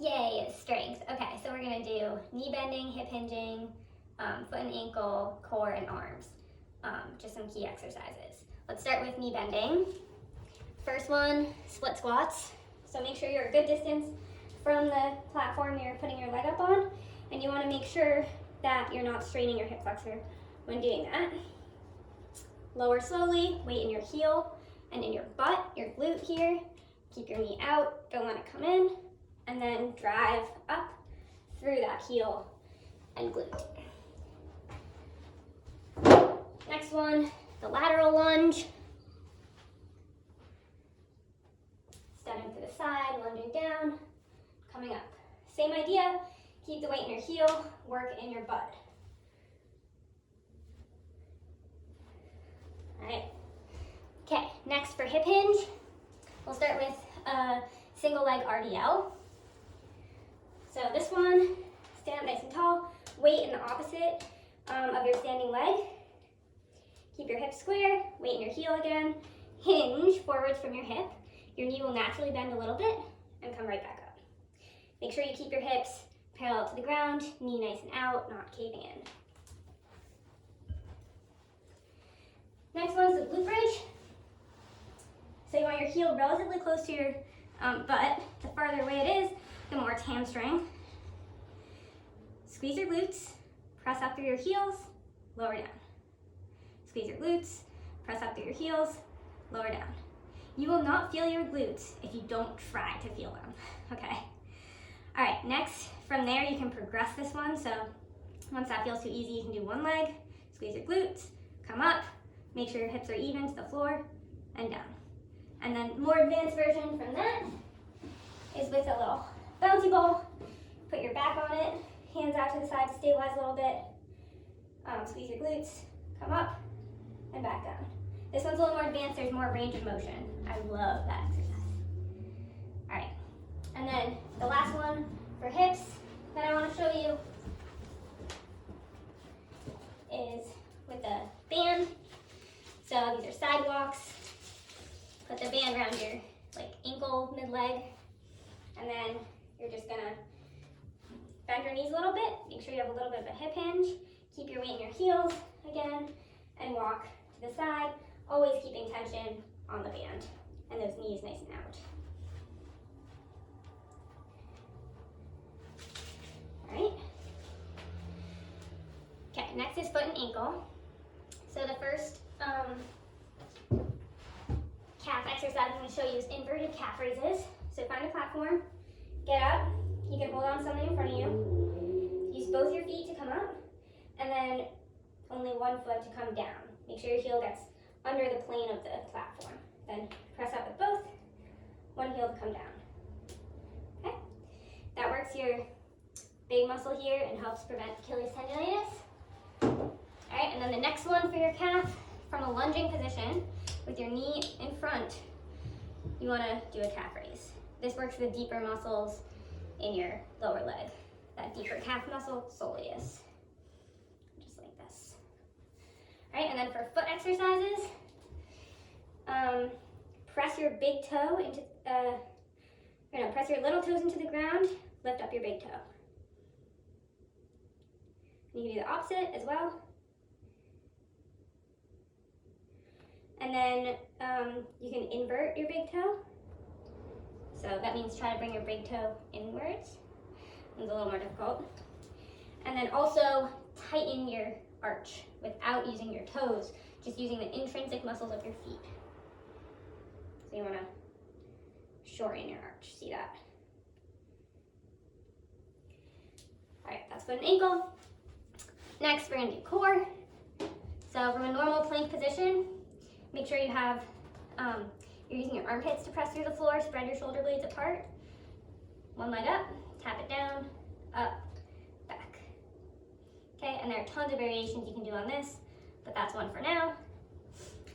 Yay, strength. Okay, so we're gonna do knee bending, hip hinging, foot and ankle, core, and arms. Just some key exercises. Let's start with knee bending. First one, split squats. So make sure you're a good distance from the platform you're putting your leg up on, and you wanna make sure that you're not straining your hip flexor when doing that. Lower slowly, weight in your heel and in your butt, your glute here. Keep your knee out, don't let it come in, and then drive up through that heel and glute. Next one, the lateral lunge. Stepping to the side, lunging down, coming up. Same idea, keep the weight in your heel, work in your butt. All right. Okay, next for hip hinge, we'll start with a single leg RDL. So this one, stand up nice and tall, weight in the opposite of your standing leg. Keep your hips square, weight in your heel again, hinge forwards from your hip. Your knee will naturally bend a little bit and come right back up. Make sure you keep your hips parallel to the ground, knee nice and out, not caving in. Next one's the glute bridge. So you want your heel relatively close to your butt. The farther away it is, the more it's hamstring. Squeeze your glutes, press up through your heels, lower down. Squeeze your glutes, press up through your heels, lower down. You will not feel your glutes if you don't try to feel them, okay? All right, next, from there you can progress this one. So once that feels too easy, you can do one leg, squeeze your glutes, come up, make sure your hips are even to the floor, and down. And then more advanced version from that is with a little bouncy ball. Put your back on it, hands out to the side to stabilize a little bit. Squeeze your glutes, come up, and back down. This one's a little more advanced, there's more range of motion. I love that exercise. All right, and then the last one for hips that I want to show you is with the band. So these are side walks. Put the band around your ankle, mid-leg, and then you're just gonna bend your knees a little bit. Make sure you have a little bit of a hip hinge. Keep your weight in your heels again, and walk to the side, always keeping tension on the band and those knees nice and out. All right. Okay, next is foot and ankle. So the first calf exercise I'm going to show you is inverted calf raises. So find a platform, get up, you can hold on to something in front of you, use both your feet to come up, and then only one foot to come down. Make sure your heel gets under the plane of the platform. Then press up with both, one heel to come down. Okay? That works your big muscle here and helps prevent Achilles tendonitis. All right, and then the next one for your calf, from a lunging position with your knee in front, you want to do a calf raise. This works the deeper muscles in your lower leg, that deeper calf muscle, soleus. Just like this. All right, and then for foot exercises, press your big toe into, press your little toes into the ground, lift up your big toe. You can do the opposite as well. And then you can invert your big toe. So that means try to bring your big toe inwards. It's a little more difficult. And then also tighten your arch without using your toes, just using the intrinsic muscles of your feet. So you want to shorten your arch, see that? All right, that's foot and ankle. Next, we're gonna do core. So from a normal plank position, make sure you have, you're using your armpits to press through the floor, spread your shoulder blades apart. One leg up, tap it down, up, back. Okay, and there are tons of variations you can do on this, but that's one for now.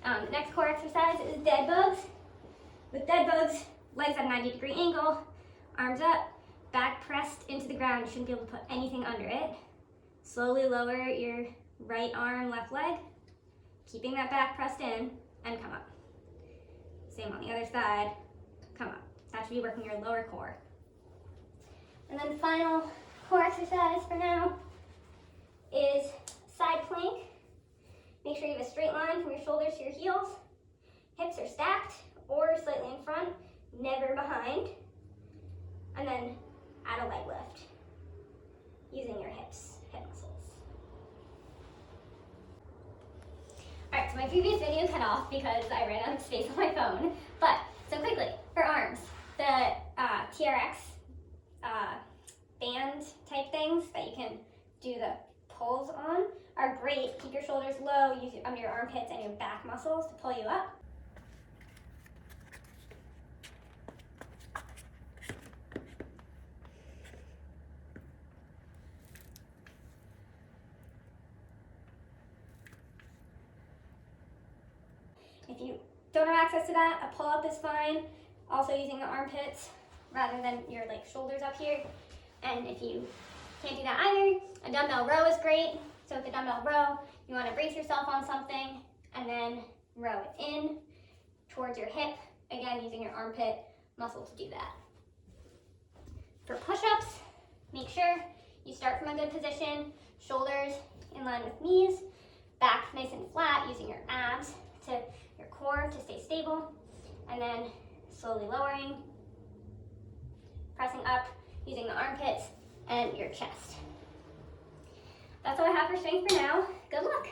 The next core exercise is dead bugs. With dead bugs, legs at a 90-degree angle, arms up, back pressed into the ground. You shouldn't be able to put anything under it. Slowly lower your right arm, left leg, keeping that back pressed in, and come up. Same on the other side, come up. That should be working your lower core. And then final core exercise for now is side plank. Make sure you have a straight line from your shoulders to your heels. Hips are stacked or slightly in front, never behind. And then add a leg lift using your hip muscles. All right, so my previous video cut off because I ran out of space on my phone. But, so quickly, for arms, the TRX band type things that you can do the pulls on are great. Keep your shoulders low, use under your armpits and your back muscles to pull you up. If you don't have access to that, a pull-up is fine. Also using the armpits rather than your shoulders up here. And if you can't do that either, a dumbbell row is great. So with a dumbbell row, you want to brace yourself on something and then row it in towards your hip. Again, using your armpit muscle to do that. For push-ups, make sure you start from a good position, shoulders in line with knees, back nice and flat, using your abs to your core to stay stable, and then slowly lowering, pressing up using the armpits and your chest. That's all I have for strength for now. Good luck.